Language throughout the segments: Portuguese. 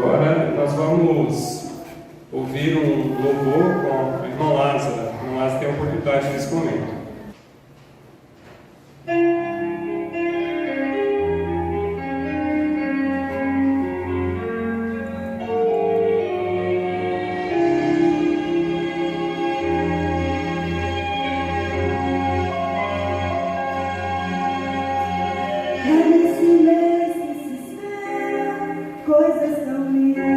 Agora nós vamos ouvir um louvor com o irmão Lázaro. O irmão Lázaro tem a oportunidade nesse momento. Coisas tão lindas.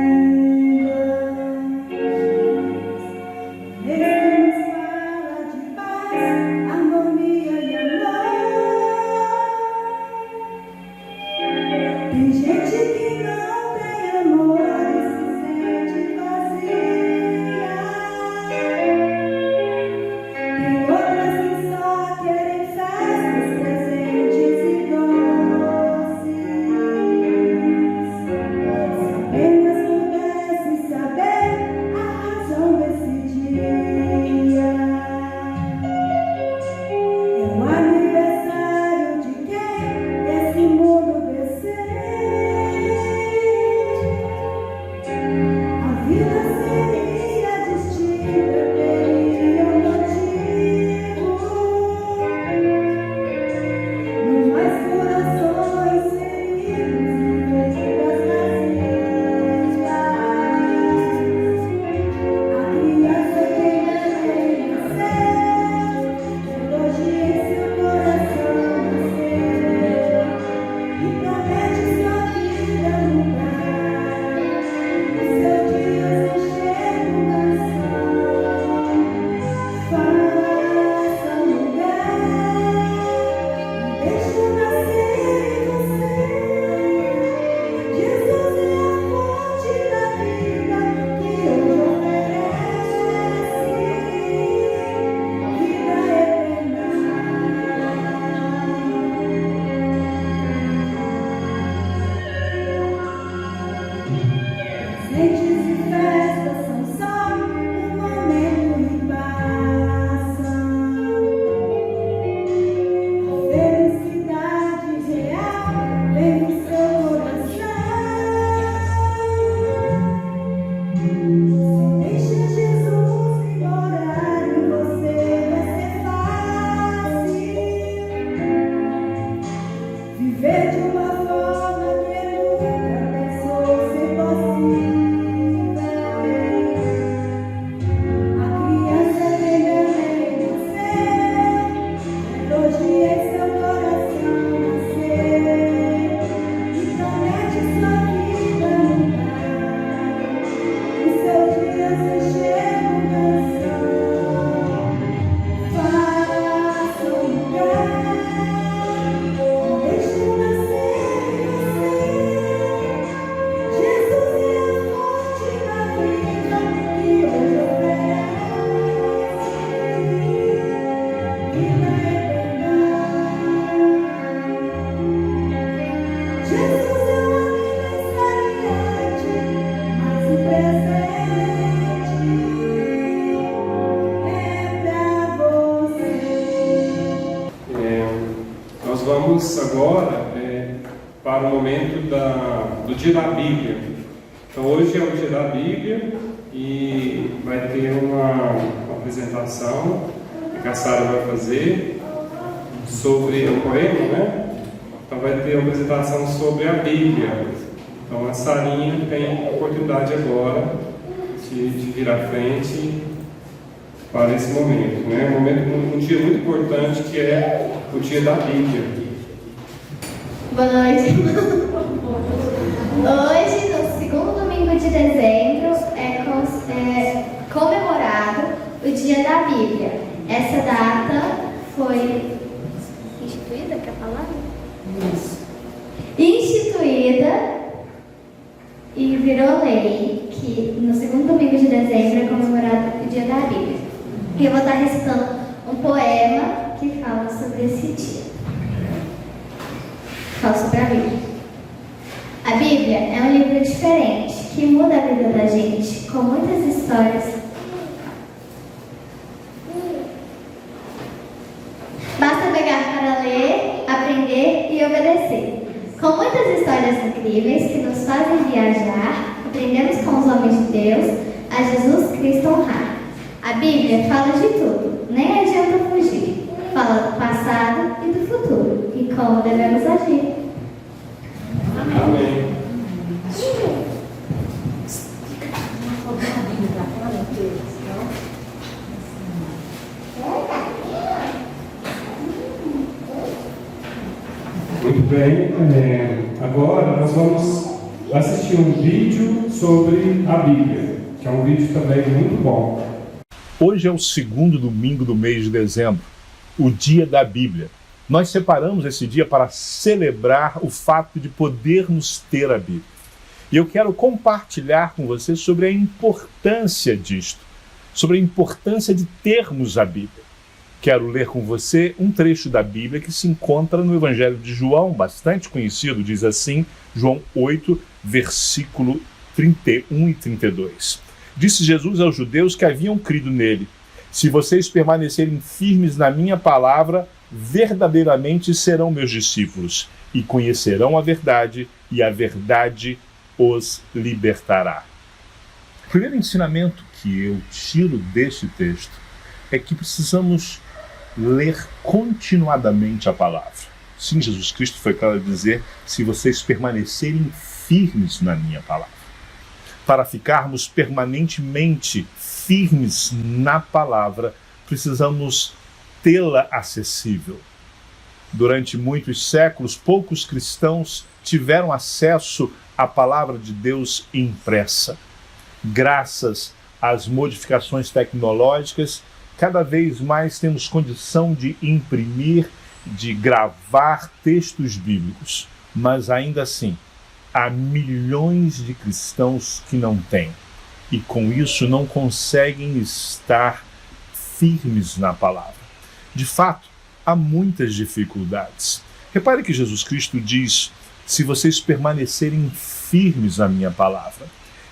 Vamos agora para o momento do Dia da Bíblia. Então hoje é o Dia da Bíblia e vai ter uma apresentação que a Sara vai fazer sobre o poema, né? Então vai ter uma apresentação sobre a Bíblia. Então a Sarinha tem a oportunidade agora de vir à frente para esse momento, né? Um dia muito importante que é o Dia da Bíblia. Boa noite. Hoje, no segundo domingo de dezembro, é comemorado o Dia da Bíblia. Essa data foi instituída, quer falar? Isso. Instituída e virou lei que no segundo domingo de dezembro é comemorado o Dia da Bíblia. E eu vou estar recitando um poema que fala sobre esse dia. Fala sobre a Bíblia. A Bíblia é um livro diferente que muda a vida da gente, com muitas histórias. Basta pegar para ler, aprender e obedecer. Com muitas histórias incríveis que nos fazem viajar, aprender aprendemos com os homens de Deus a Jesus Cristo honrar. A Bíblia fala de tudo, nem adianta fugir. Fala do passado e do futuro e como devemos agir. Amém. Muito bem, agora nós vamos assistir um vídeo sobre a Bíblia, que é um vídeo também muito bom. Hoje é o segundo domingo do mês de dezembro, o dia da Bíblia. Nós separamos esse dia para celebrar o fato de podermos ter a Bíblia. E eu quero compartilhar com você sobre a importância disto, sobre a importância de termos a Bíblia. Quero ler com você um trecho da Bíblia que se encontra no Evangelho de João, bastante conhecido, diz assim, João 8, versículo 31 e 32. Disse Jesus aos judeus que haviam crido nele: se vocês permanecerem firmes na minha palavra, verdadeiramente serão meus discípulos, e conhecerão a verdade, e a verdade os libertará. O primeiro ensinamento que eu tiro deste texto é que precisamos ler continuadamente a palavra. Sim, Jesus Cristo foi claro dizer: se vocês permanecerem firmes na minha palavra. Para ficarmos permanentemente firmes na palavra, precisamos tê-la acessível. Durante muitos séculos, poucos cristãos tiveram acesso à palavra de Deus impressa. Graças às modificações tecnológicas, cada vez mais temos condição de imprimir, de gravar textos bíblicos. Mas ainda assim, há milhões de cristãos que não têm. E com isso não conseguem estar firmes na palavra. De fato, há muitas dificuldades. Repare que Jesus Cristo diz: se vocês permanecerem firmes na minha palavra.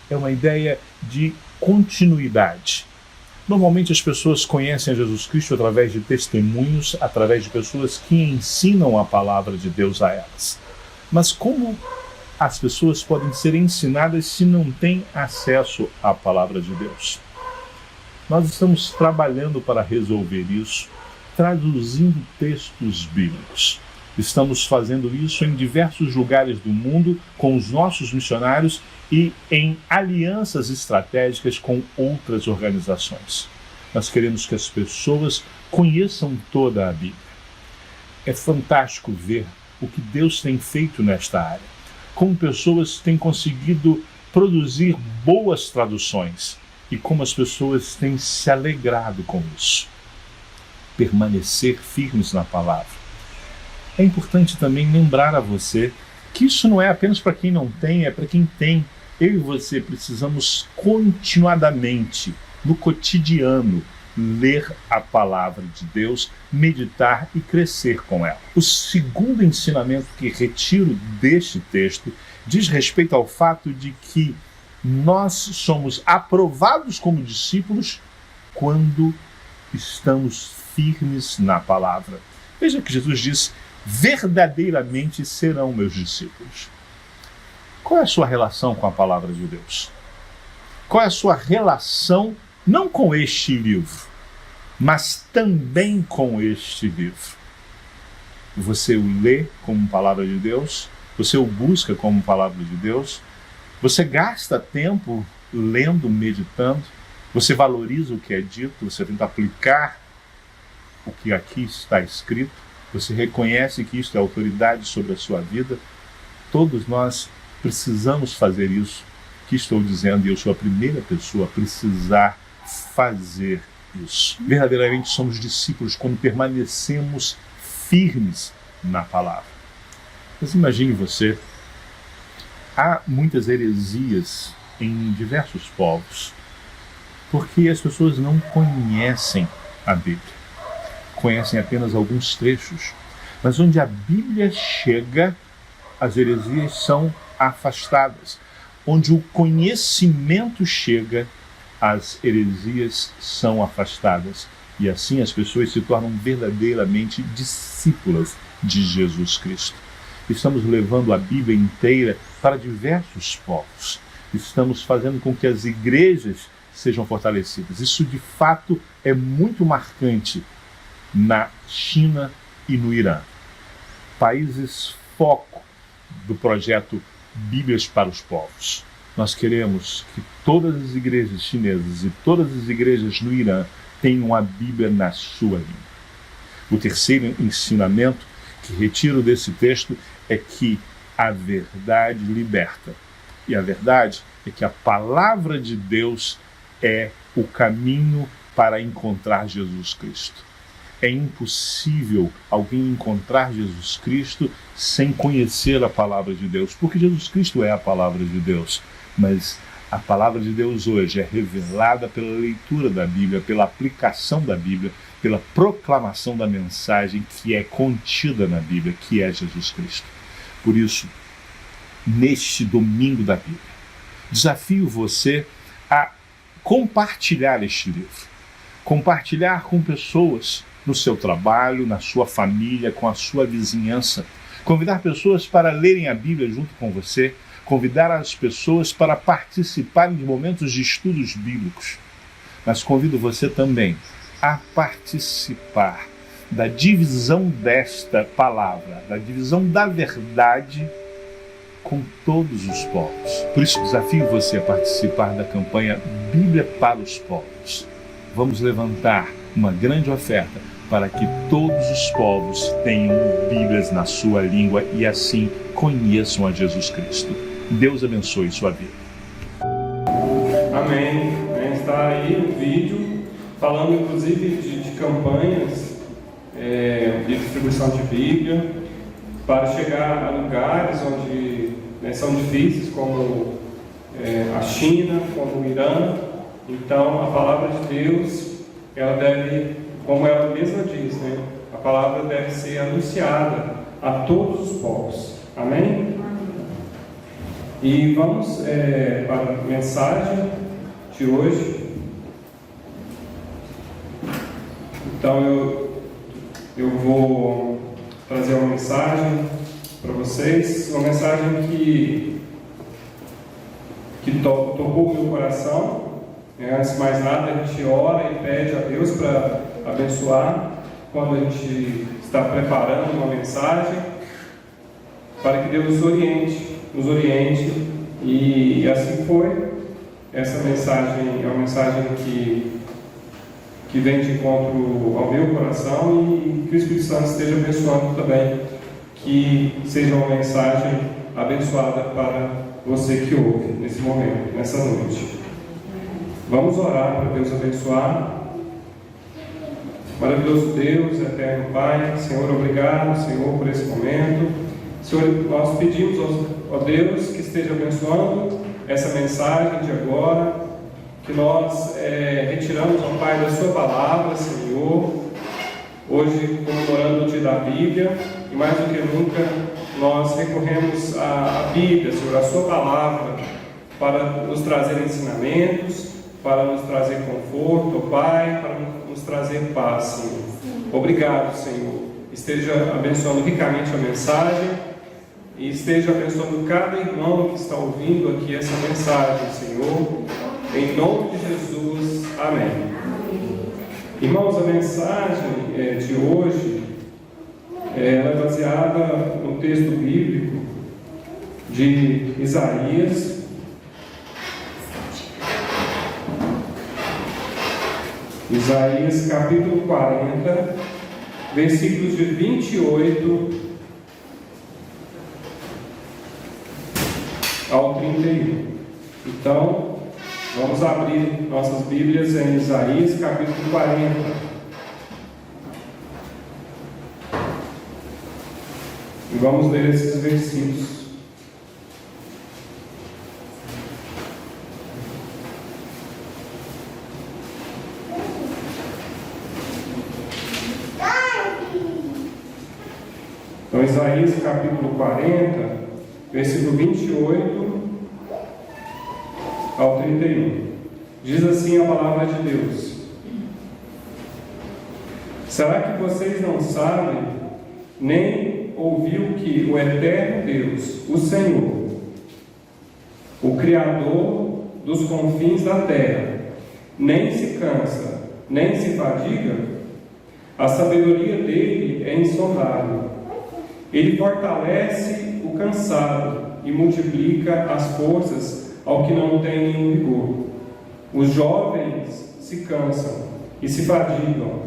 É uma ideia de continuidade. Normalmente as pessoas conhecem a Jesus Cristo através de testemunhos, através de pessoas que ensinam a palavra de Deus a elas. Mas como as pessoas podem ser ensinadas se não têm acesso à palavra de Deus? Nós estamos trabalhando para resolver isso, traduzindo textos bíblicos. Estamos fazendo isso em diversos lugares do mundo com os nossos missionários e em alianças estratégicas com outras organizações. Nós queremos que as pessoas conheçam toda a Bíblia. É fantástico ver o que Deus tem feito nesta área, como pessoas têm conseguido produzir boas traduções e como as pessoas têm se alegrado com isso. Permanecer firmes na palavra. É importante também lembrar a você que isso não é apenas para quem não tem, é para quem tem. Eu e você precisamos continuadamente, no cotidiano, ler a palavra de Deus, meditar e crescer com ela. O segundo ensinamento que retiro deste texto diz respeito ao fato de que nós somos aprovados como discípulos quando estamos firmes na palavra. Veja que Jesus diz: verdadeiramente serão meus discípulos. Qual é a sua relação com a palavra de Deus? Qual é a sua relação, não com este livro, mas também com este livro? Você o lê como palavra de Deus? Você o busca como palavra de Deus? Você gasta tempo lendo, meditando? Você valoriza o que é dito? Você tenta aplicar o que aqui está escrito? Você reconhece que isto é autoridade sobre a sua vida? Todos nós precisamos fazer isso que estou dizendo, e eu sou a primeira pessoa a precisar fazer isso. Verdadeiramente somos discípulos quando permanecemos firmes na palavra. Mas imagine você, há muitas heresias em diversos povos, porque as pessoas não conhecem a Bíblia. Conhecem apenas alguns trechos, mas onde a Bíblia chega, as heresias são afastadas. Onde o conhecimento chega, as heresias são afastadas. E assim as pessoas se tornam verdadeiramente discípulas de Jesus Cristo. Estamos levando a Bíblia inteira para diversos povos. estamos fazendo com que as igrejas sejam fortalecidas. Isso, de fato, é muito marcante na China e no Irã. Países foco do projeto Bíblias para os Povos. Nós queremos que todas as igrejas chinesas e todas as igrejas no Irã tenham a Bíblia na sua língua. O terceiro ensinamento que retiro desse texto é que a verdade liberta. E a verdade é que a palavra de Deus é o caminho para encontrar Jesus Cristo. É impossível alguém encontrar Jesus Cristo sem conhecer a palavra de Deus, porque Jesus Cristo é a palavra de Deus. Mas a palavra de Deus hoje é revelada pela leitura da Bíblia, pela aplicação da Bíblia, pela proclamação da mensagem que é contida na Bíblia, que é Jesus Cristo. Por isso, neste domingo da Bíblia, desafio você a compartilhar este livro. Compartilhar com pessoas no seu trabalho, na sua família, com a sua vizinhança. Convidar pessoas para lerem a Bíblia junto com você. Convidar as pessoas para participarem de momentos de estudos bíblicos. Mas convido você também a participar da divisão desta palavra, da divisão da verdade com todos os povos. Por isso, desafio você a participar da campanha Bíblia para os Povos. Vamos levantar uma grande oferta para que todos os povos tenham Bíblias na sua língua e assim conheçam a Jesus Cristo. Deus abençoe sua vida. Amém. Está aí um vídeo falando inclusive de campanhas de distribuição de Bíblia para chegar a lugares onde são difíceis, como a China, como o Irã. Então, a palavra de Deus, ela deve, como ela mesma diz, a palavra deve ser anunciada a todos os povos. Amém? E vamos para a mensagem de hoje. Então, eu vou trazer uma mensagem para vocês, uma mensagem que tocou o meu coração. Antes de mais nada, a gente ora e pede a Deus para abençoar quando a gente está preparando uma mensagem, para que Deus nos oriente, e assim foi. Essa mensagem é uma mensagem que vem de encontro ao meu coração, e que o Espírito Santo esteja abençoando também, que seja uma mensagem abençoada para você que ouve nesse momento, nessa noite. Vamos orar para Deus abençoar. Maravilhoso Deus, eterno Pai, Senhor, obrigado, Senhor, por esse momento. Senhor, nós pedimos, ó Deus, que esteja abençoando essa mensagem de agora, que nós retiramos, ó Pai, da Sua palavra, Senhor, hoje comemorando o dia da Bíblia, e mais do que nunca, nós recorremos à Bíblia, Senhor, à Sua palavra, para nos trazer ensinamentos, para nos trazer conforto, ó Pai, para nos trazer paz, Senhor. Obrigado, Senhor. Esteja abençoando ricamente a mensagem e esteja abençoando cada irmão que está ouvindo aqui essa mensagem, Senhor. Em nome de Jesus. Amém. Irmãos, a mensagem de hoje ela é baseada no texto bíblico de Isaías, capítulo 40, versículos de 28 ao 31. Então, vamos abrir nossas Bíblias em Isaías, capítulo 40. E vamos ler esses versículos. Então, Isaías capítulo 40, versículo 28 ao 31. Diz assim a palavra de Deus: será que vocês não sabem, nem ouviu que o eterno Deus, o Senhor, o Criador dos confins da terra, nem se cansa, nem se fadiga? A sabedoria dele é insondável. Ele fortalece o cansado e multiplica as forças ao que não tem nenhum vigor. Os jovens se cansam e se fadigam,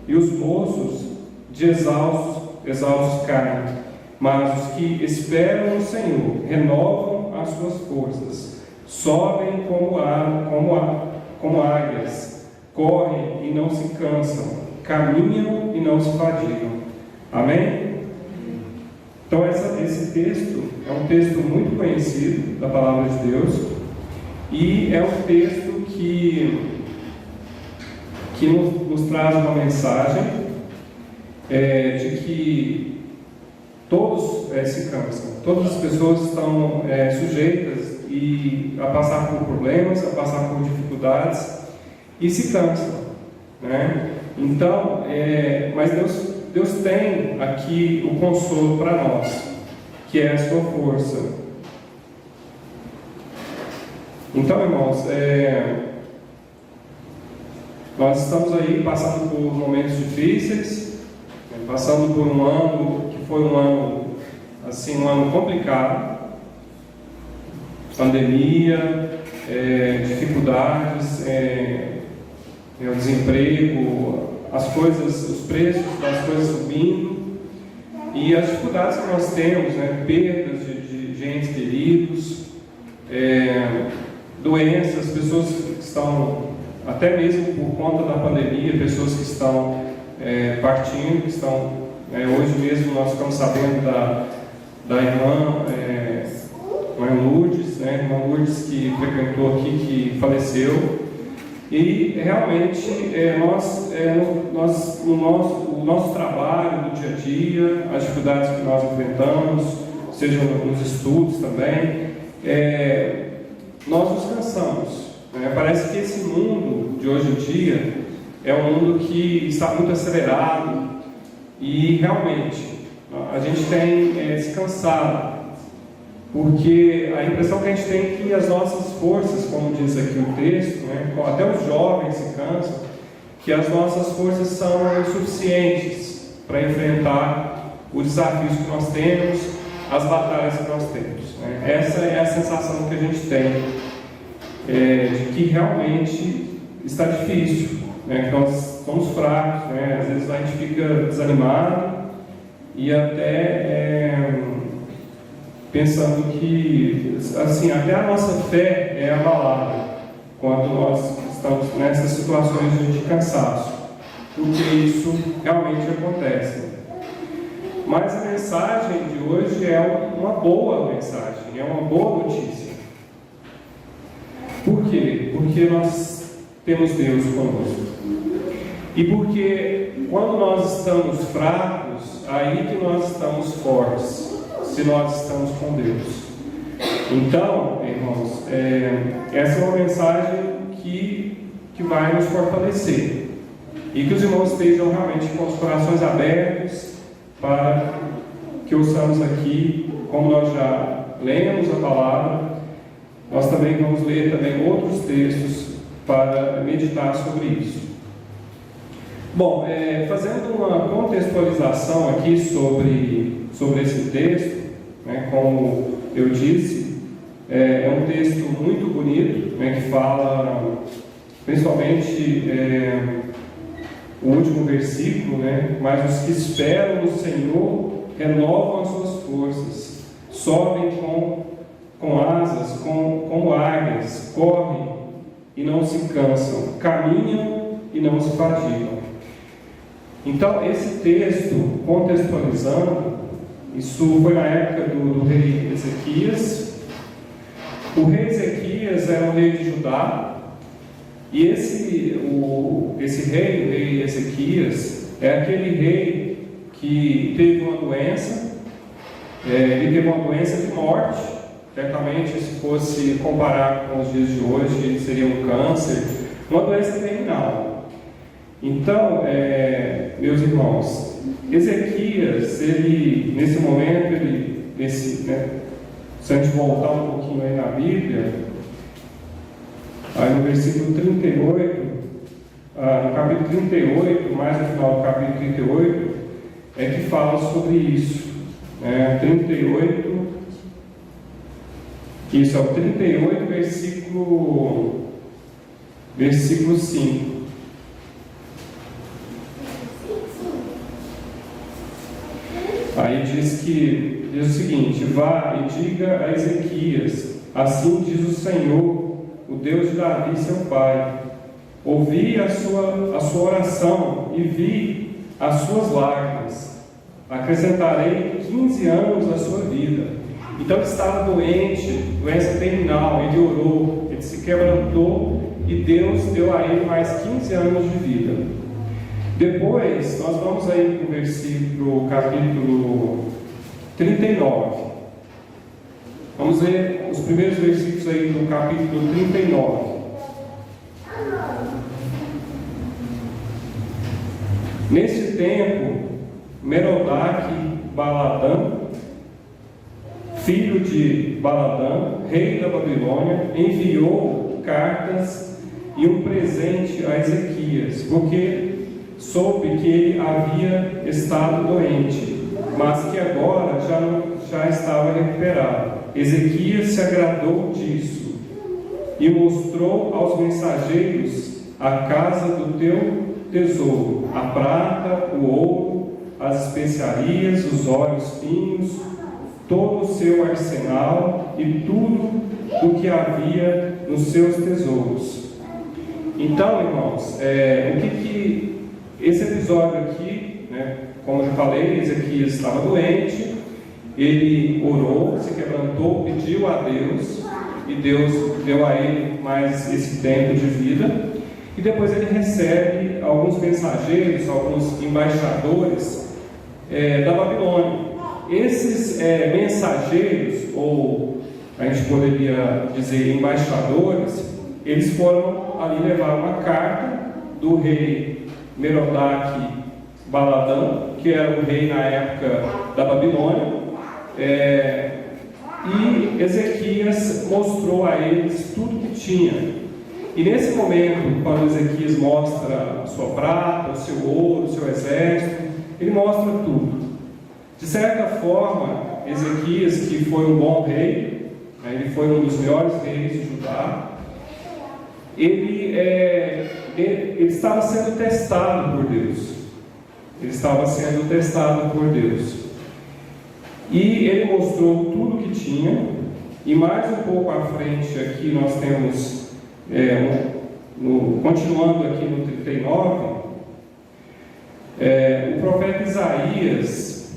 e os moços de exaustos caem. Mas os que esperam no Senhor renovam as suas forças, sobem como águias, correm e não se cansam, caminham e não se fadigam. Amém? Então esse texto é um texto muito conhecido da Palavra de Deus, e é um texto que nos traz uma mensagem de que todos se cansam, todas as pessoas estão sujeitas a passar por problemas, a passar por dificuldades e se cansam, né? Então, mas Deus tem aqui o consolo para nós, que é a sua força. Então, irmãos, nós estamos aí passando por momentos difíceis, passando por um ano que foi um ano complicado, pandemia, dificuldades, o desemprego, os preços das coisas subindo, e as dificuldades que nós temos, perdas de entes queridos, doenças, pessoas que estão, até mesmo por conta da pandemia, pessoas que estão partindo, que estão, hoje mesmo nós ficamos sabendo da irmã Lourdes, irmã Lourdes, que frequentou aqui, que faleceu. E realmente o nosso trabalho no dia a dia, as dificuldades que nós enfrentamos, seja nos estudos também, nós nos cansamos. Parece que esse mundo de hoje em dia é um mundo que está muito acelerado, e realmente a gente tem se cansado, porque a impressão que a gente tem é que as nossas forças, como diz aqui o texto, até os jovens se cansam, que as nossas forças são insuficientes para enfrentar os desafios que nós temos, as batalhas que nós temos. Essa é a sensação que a gente tem, de que realmente está difícil, que nós somos fracos, às vezes a gente fica desanimado e até pensando que, assim, até a nossa fé é abalada quando nós estamos nessas situações de cansaço, porque isso realmente acontece. Mas a mensagem de hoje é uma boa mensagem, é uma boa notícia. Por quê? Porque nós temos Deus conosco. E porque quando nós estamos fracos, aí que nós estamos fortes, se nós estamos com Deus. Então, irmãos, essa é uma mensagem que vai nos fortalecer, e que os irmãos estejam realmente com os corações abertos para que ouçamos aqui, como nós já lemos a palavra, nós também vamos ler também outros textos para meditar sobre isso. Bom, fazendo uma contextualização aqui sobre esse texto, como eu disse, é um texto muito bonito, que fala principalmente o último versículo, mas os que esperam no Senhor renovam as suas forças, sobem com asas, como águias, correm e não se cansam, caminham e não se fadigam. Então, esse texto, contextualizando, isso foi na época do rei Ezequias. O rei Ezequias era um rei de Judá, e esse rei, o rei Ezequias, é aquele rei que teve uma doença, ele teve uma doença de morte. Certamente, se fosse comparar com os dias de hoje, seria um câncer, uma doença terminal. Então, meus irmãos, Ezequias, nesse momento, Se a gente voltar um pouquinho aí na Bíblia, aí no versículo 38, no capítulo 38, mais no final do capítulo 38, é que fala sobre isso. 38, isso é o 38, versículo 5. Aí diz o seguinte: vá e diga a Ezequias, assim diz o Senhor, o Deus de Davi, seu pai: ouvi a sua oração e vi as suas lágrimas. Acrescentarei 15 anos à sua vida. Então ele estava doente, doença terminal, ele orou, ele se quebrantou e Deus deu a ele mais 15 anos de vida. Depois, nós vamos aí para o versículo, capítulo 39. Vamos ver os primeiros versículos aí do capítulo 39. Nesse tempo, Merodach-Baladã, filho de Baladã, rei da Babilônia, enviou cartas e um presente a Ezequias, porque soube que ele havia estado doente, mas que agora já estava recuperado. Ezequias se agradou disso e mostrou aos mensageiros a casa do teu tesouro, a prata, o ouro, as especiarias, os óleos finos, todo o seu arsenal e tudo o que havia nos seus tesouros. Então, irmãos, esse episódio aqui, como eu já falei, Ezequias estava doente, ele orou, se quebrantou, pediu a Deus, e Deus deu a ele mais esse tempo de vida, e depois ele recebe alguns mensageiros, alguns embaixadores da Babilônia. Esses mensageiros, ou a gente poderia dizer embaixadores, eles foram ali levar uma carta do rei Merodach-Baladã, que era o rei na época da Babilônia, e Ezequias mostrou a eles tudo que tinha. E nesse momento, quando Ezequias mostra a sua prata, o seu ouro, o seu exército, ele mostra tudo. De certa forma, Ezequias, que foi um bom rei, ele foi um dos melhores reis de Judá, ele estava sendo testado por Deus. Ele estava sendo testado por Deus. E ele mostrou tudo que tinha. E mais um pouco à frente aqui nós temos, continuando aqui no 39, o profeta Isaías,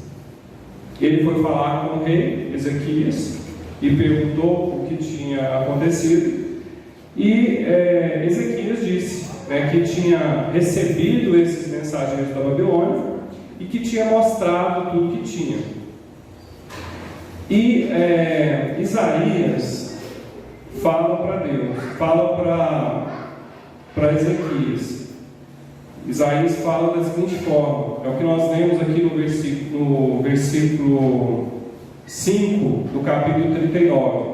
ele foi falar com o rei Ezequias e perguntou o que tinha acontecido. E Ezequias disse que tinha recebido esses mensageiros da Babilônia e que tinha mostrado tudo que tinha. E Isaías fala para Deus, fala para Ezequias. Isaías fala da seguinte forma, é o que nós lemos aqui no versículo 5 do capítulo 39.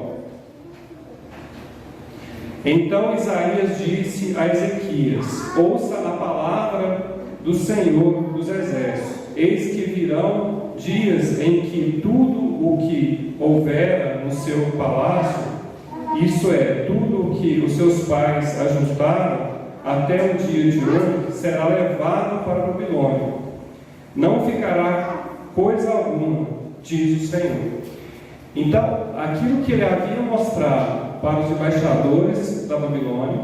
Então Isaías disse a Ezequias: ouça a palavra do Senhor dos Exércitos. Eis que virão dias em que tudo o que houvera no seu palácio, isso é, tudo o que os seus pais ajustaram até o dia de hoje, será levado para a Babilônia. Não ficará coisa alguma, diz o Senhor. Então, aquilo que ele havia mostrado para os embaixadores da Babilônia,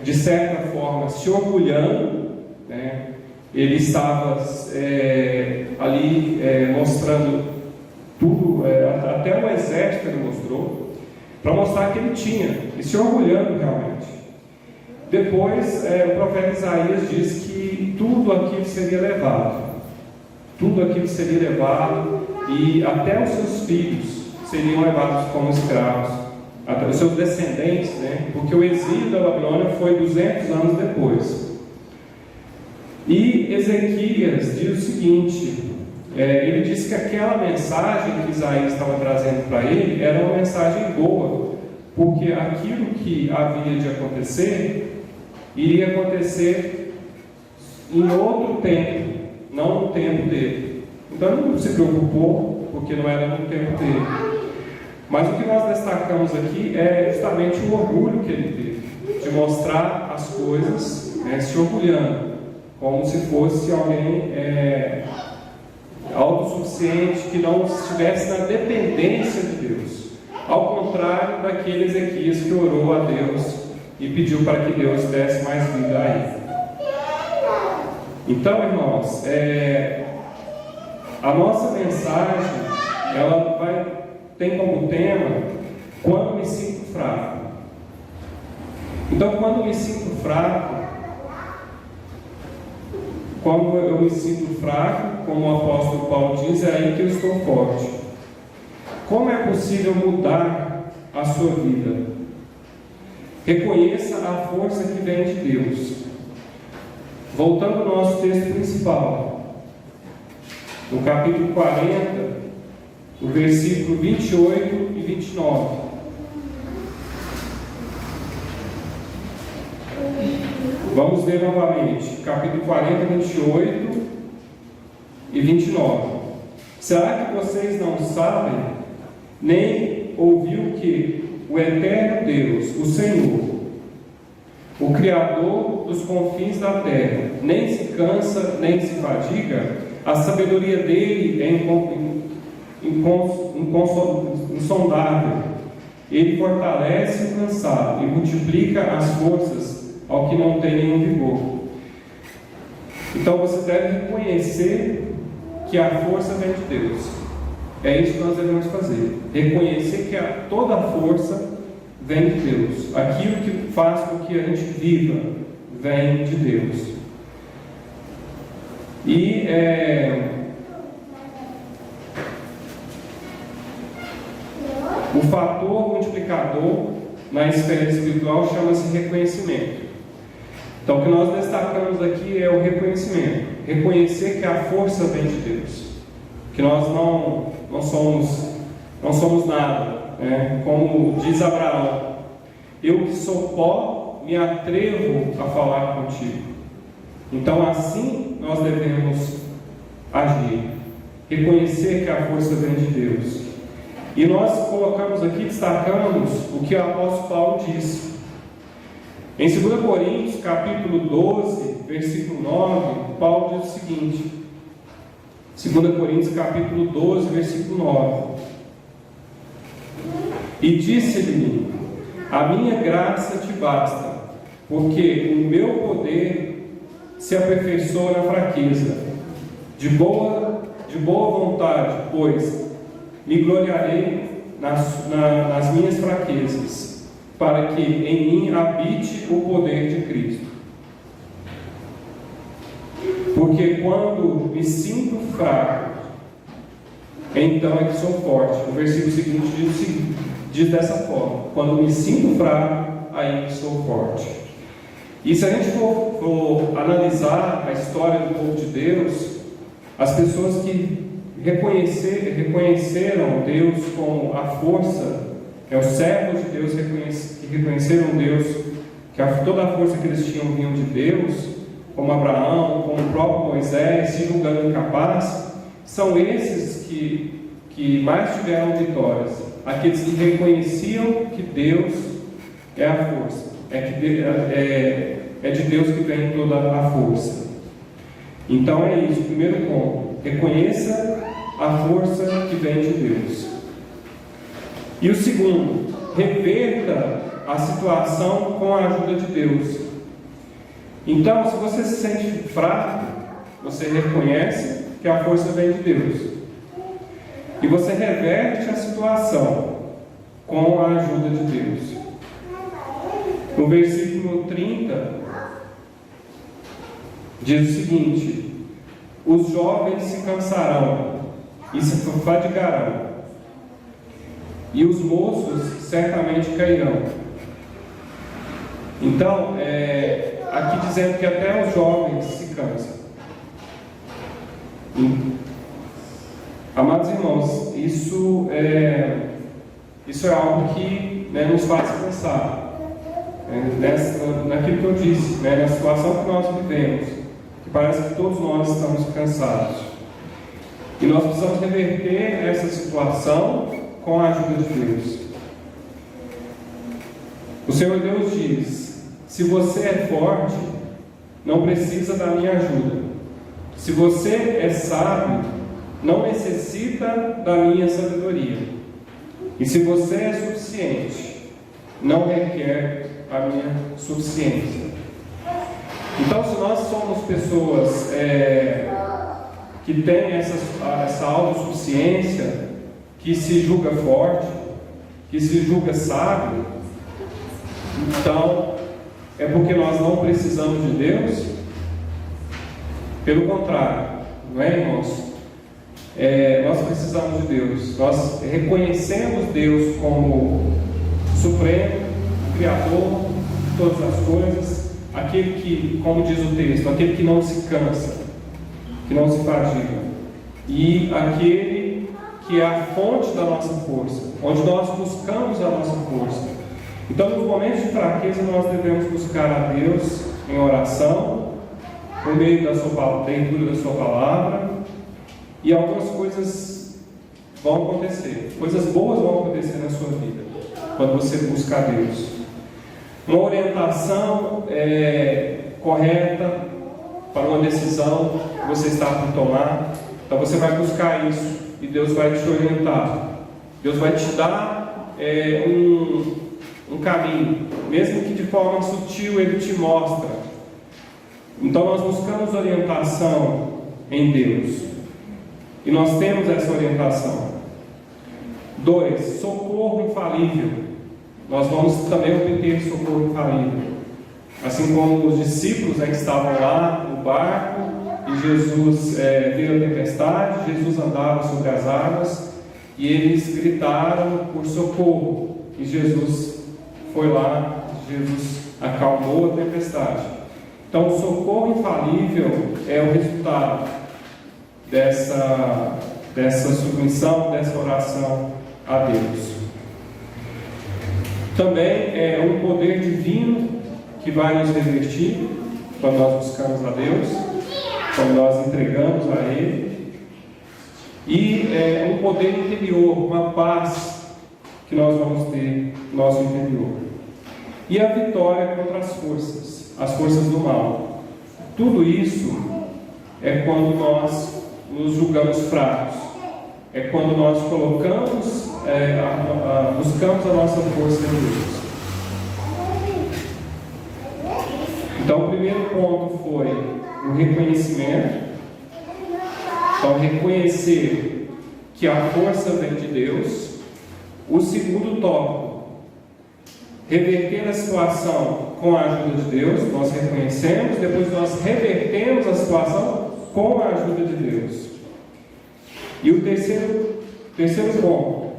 de certa forma se orgulhando, ele estava ali mostrando tudo, até o exército ele mostrou, para mostrar que ele tinha, e se orgulhando realmente. Depois o profeta Isaías diz que tudo aquilo seria levado, e até os seus filhos seriam levados como escravos, até os seus descendentes, porque o exílio da Babilônia foi 200 anos depois. E Ezequias diz o seguinte: ele disse que aquela mensagem que Isaías estava trazendo para ele era uma mensagem boa, porque aquilo que havia de acontecer iria acontecer em outro tempo, não no tempo dele. Então ele não se preocupou, porque não era no tempo dele. Mas o que nós destacamos aqui é justamente o orgulho que ele teve, de mostrar as coisas, se orgulhando, como se fosse alguém autossuficiente, que não estivesse na dependência de Deus. Ao contrário daquele Ezequias que orou a Deus e pediu para que Deus desse mais vida a ele. Então, irmãos, a nossa mensagem, ela tem como tema, quando me sinto fraco. Então, quando me sinto fraco, quando eu me sinto fraco, como o apóstolo Paulo diz, é aí que eu estou forte. Como é possível mudar a sua vida? Reconheça a força que vem de Deus. Voltando ao nosso texto principal, no capítulo 40, o versículo 28 e 29. Vamos ler novamente, capítulo 40, 28 e 29. Será que vocês não sabem, nem ouviu que o eterno Deus, o Senhor, o Criador dos confins da terra, nem se cansa, nem se fadiga? A sabedoria dele é insondável. Ele fortalece o cansado e multiplica as forças ao que não tem nenhum vigor. Então você deve reconhecer que a força vem de Deus. É isso que nós devemos fazer. Reconhecer que toda a força vem de Deus. Aquilo que faz com que a gente viva vem de Deus. E o fator multiplicador na esfera espiritual chama-se reconhecimento. Então o que nós destacamos aqui é o reconhecimento. Reconhecer que a força vem de Deus. Que nós não somos nada. Como diz Abraão, eu que sou pó, me atrevo a falar contigo. Então assim nós devemos agir. Reconhecer que a força vem de Deus. E nós colocamos aqui, destacamos o que o apóstolo Paulo disse. Em 2 Coríntios, capítulo 12, versículo 9, Paulo diz o seguinte. 2 Coríntios, capítulo 12, versículo 9. E disse-lhe, a minha graça te basta, porque o meu poder se aperfeiçoa na fraqueza. De boa vontade, pois, me gloriarei nas minhas fraquezas, para que em mim habite o poder de Cristo. Porque quando me sinto fraco, então é que sou forte. O versículo seguinte diz dessa forma: quando me sinto fraco, aí que sou forte. E se a gente for analisar a história do povo de Deus, as pessoas que reconheceram Deus como a força, os servos de Deus que reconheceram Deus, que toda a força que eles tinham vinha de Deus, como Abraão, como o próprio Moisés, se julgando incapaz, são esses que mais tiveram vitórias, aqueles que reconheciam que Deus é a força, é de Deus que vem toda a força. Então é isso, primeiro ponto, reconheça a força que vem de Deus. E o segundo, reverta a situação com a ajuda de Deus. Então, se você se sente fraco, você reconhece que a força vem de Deus. E você reverte a situação com a ajuda de Deus. No versículo 30, diz o seguinte: os jovens se cansarão e se fadigarão, e os moços certamente cairão. Então, aqui dizendo que até os jovens se cansam. Amados irmãos, isso é algo que, né, nos faz pensar, naquilo que eu disse, né, na situação que nós vivemos, que parece que todos nós estamos cansados. E nós precisamos reverter essa situação com a ajuda de Deus. O Senhor Deus diz: se você é forte, não precisa da minha ajuda. Se você é sábio, não necessita da minha sabedoria. E se você é suficiente, não requer a minha suficiência. Então, se nós somos pessoas que têm essa autossuficiência, que se julga forte, que se julga sábio, então é porque nós não precisamos de Deus? Pelo contrário, não é, irmãos? Nós precisamos de Deus. Nós reconhecemos Deus como Supremo, Criador de todas as coisas, aquele que, como diz o texto, aquele que não se cansa, que não se fadiga, e aquele que é a fonte da nossa força, onde nós buscamos a nossa força. Então, nos momentos de fraqueza, nós devemos buscar a Deus em oração, por meio da leitura da sua palavra, e algumas coisas vão acontecer, coisas boas vão acontecer na sua vida, quando você busca a Deus. Uma orientação correta para uma decisão que você está por tomar, então você vai buscar isso, e Deus vai te orientar. Deus vai te dar um caminho, mesmo que de forma sutil Ele te mostra. Então nós buscamos orientação em Deus, e nós temos essa orientação. 2. Socorro infalível. Nós vamos também obter socorro infalível, assim como os discípulos que estavam lá no barco, e Jesus veio a tempestade, Jesus andava sobre as águas, e eles gritaram por socorro, e Jesus foi lá, Jesus acalmou a tempestade. Então, o socorro infalível é o resultado dessa submissão, dessa oração a Deus. Também é um poder divino que vai nos revestir quando nós buscamos a Deus, quando nós entregamos a Ele, e é um poder interior, uma paz que nós vamos ter no nosso interior, e a vitória contra as forças do mal. Tudo isso é quando nós nos julgamos fracos, é quando nós colocamos, buscamos a nossa força em Deus. Então, o primeiro ponto foi o reconhecimento. Então, reconhecer que a força vem de Deus. O segundo tópico, reverter a situação com a ajuda de Deus. Nós reconhecemos, depois nós revertemos a situação com a ajuda de Deus. E o terceiro ponto,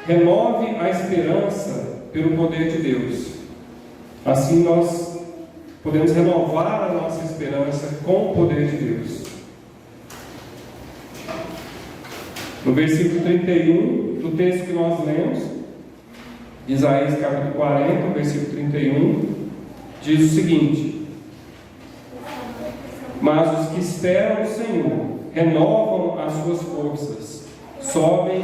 renove a esperança pelo poder de Deus. Assim nós podemos renovar a nossa esperança com o poder de Deus. No versículo 31 do texto que nós lemos, Isaías capítulo 40, versículo 31, diz o seguinte: mas os que esperam o Senhor renovam as suas forças, sobem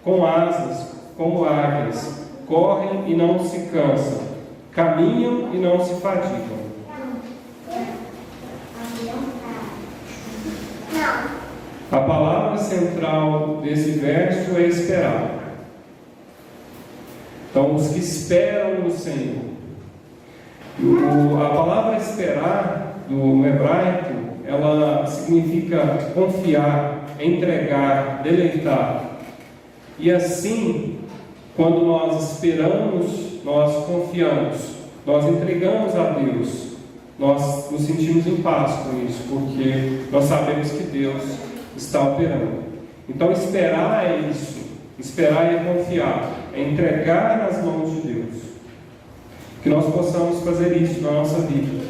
com asas como águias, correm e não se cansam, caminham e não se fatigam. A palavra central desse verso é esperar. Então, os que esperam no Senhor. A palavra esperar, no hebraico, ela significa confiar, entregar, deleitar. E assim, quando nós esperamos, nós confiamos, nós entregamos a Deus, nós nos sentimos em paz com isso, porque nós sabemos que Deus está operando. Então, esperar é isso. Esperar é confiar, é entregar nas mãos de Deus. Que nós possamos fazer isso na nossa vida.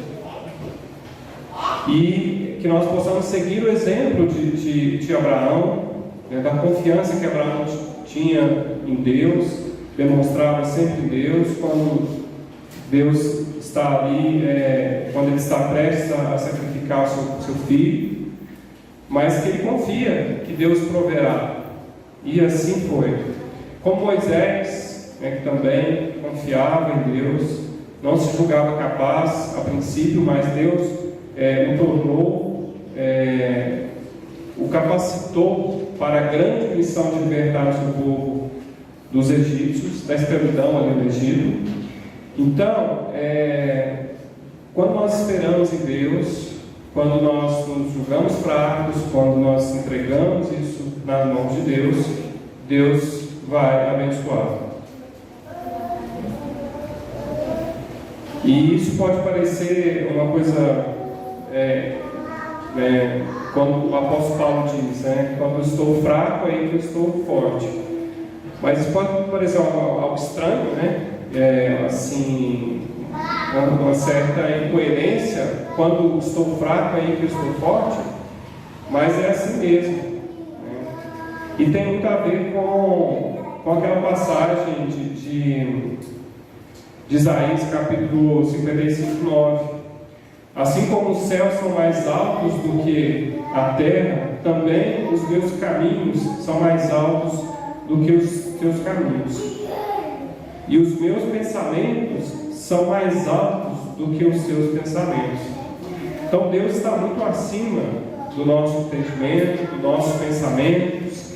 E que nós possamos seguir o exemplo de Abraão, né, da confiança que Abraão tinha em Deus, demonstrava sempre em Deus, quando Deus está ali, quando ele está prestes a sacrificar o seu filho, mas que ele confia que Deus proverá, e assim foi. Como Moisés, né, que também confiava em Deus, não se julgava capaz a princípio, mas Deus o tornou, o capacitou para a grande missão de libertar o seu povo dos egípcios, da escravidão ali no Egito. Então, quando nós esperamos em Deus, quando nós nos julgamos fracos, quando nós entregamos isso nas mãos de Deus, Deus vai abençoar. E isso pode parecer uma coisa, quando o apóstolo Paulo diz, quando eu estou fraco, aí que eu estou forte. Mas isso pode parecer algo estranho, assim, uma certa incoerência, quando estou fraco, aí que eu estou forte, mas é assim mesmo, né? E tem muito a ver com aquela passagem de Isaías, capítulo 55, 9. Assim como os céus são mais altos do que a terra, também os meus caminhos são mais altos do que os teus caminhos, e os meus pensamentos são mais altos do que os seus pensamentos. Então Deus está muito acima do nosso entendimento, dos nossos pensamentos,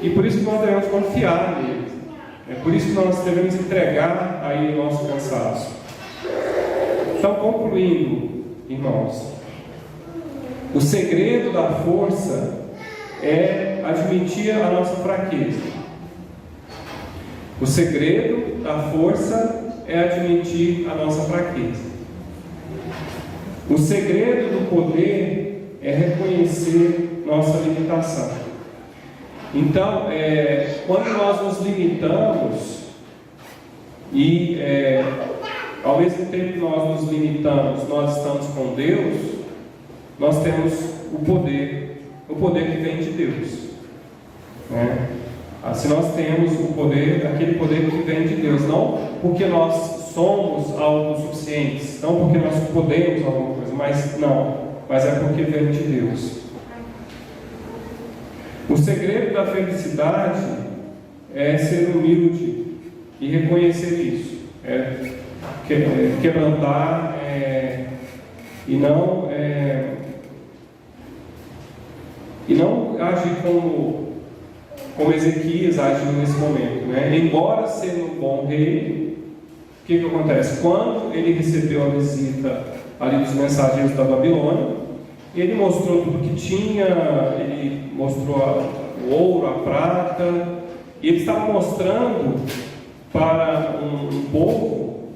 e por isso que nós devemos confiar nele. É por isso que nós devemos entregar aí o nosso cansaço. Então, concluindo, irmãos, o segredo da força é admitir a nossa fraqueza. O segredo da força é admitir a nossa fraqueza. O segredo do poder é reconhecer nossa limitação. Então, quando nós nos limitamos e, ao mesmo tempo que nós nos limitamos, nós estamos com Deus, nós temos o poder que vem de Deus, né? Assim, nós temos o poder, aquele poder que vem de Deus, não porque nós somos autossuficientes, não porque nós podemos alguma coisa, mas é porque vem de Deus. O segredo da felicidade é ser humilde e reconhecer isso, quebrantar e não agir como Ezequias agiu nesse momento, né? Embora sendo um bom rei, o que acontece? Quando ele recebeu a visita ali dos mensageiros da Babilônia, ele mostrou tudo que tinha, ele mostrou o ouro, a prata, e ele estava mostrando para um povo,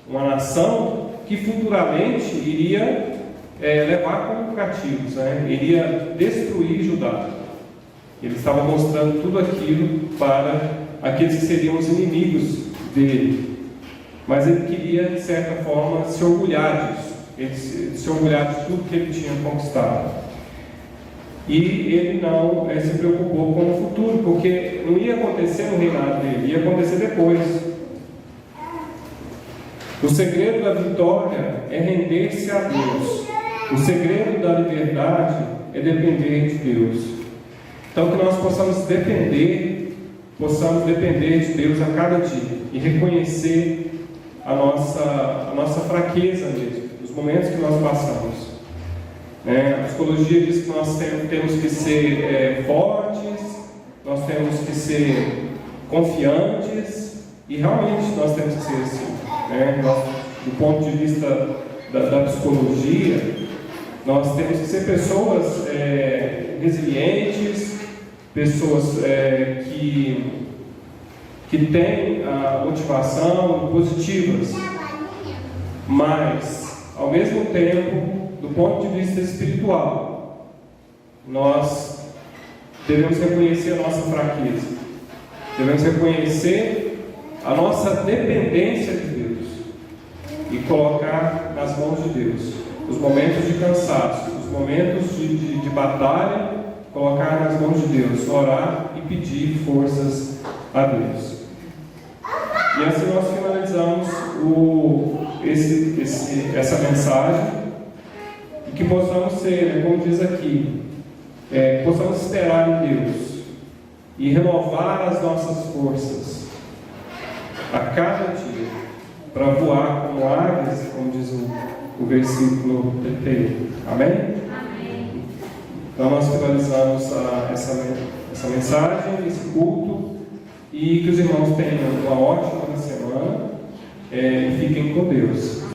uma nação, que futuramente iria levar como cativos, né? Iria destruir Judá. Ele estava mostrando tudo aquilo para aqueles que seriam os inimigos dele. Mas ele queria, de certa forma, se orgulhar disso. Ele se orgulhar de tudo que ele tinha conquistado. E ele não se preocupou com o futuro, porque não ia acontecer no reinado dele, ia acontecer depois. O segredo da vitória é render-se a Deus. O segredo da liberdade é depender de Deus. Então, que nós possamos depender de Deus a cada dia e reconhecer a nossa fraqueza mesmo, os momentos que nós passamos. A psicologia diz que nós temos que ser fortes, nós temos que ser confiantes, e realmente nós temos que ser assim. Do ponto de vista da psicologia, nós temos que ser pessoas resilientes, pessoas que têm a motivação, positivas, mas, ao mesmo tempo, do ponto de vista espiritual, nós devemos reconhecer a nossa fraqueza, devemos reconhecer a nossa dependência de Deus e colocar nas mãos de Deus os momentos de cansaço, os momentos de batalha colocar nas mãos de Deus, orar e pedir forças a Deus. E assim nós finalizamos essa mensagem, e que possamos ser, como diz aqui, possamos esperar em Deus e renovar as nossas forças a cada dia, para voar como águias, como diz o versículo 31. Amém? Amém. Então nós finalizamos essa mensagem, esse culto, e que os irmãos tenham uma ótima semana, e fiquem com Deus.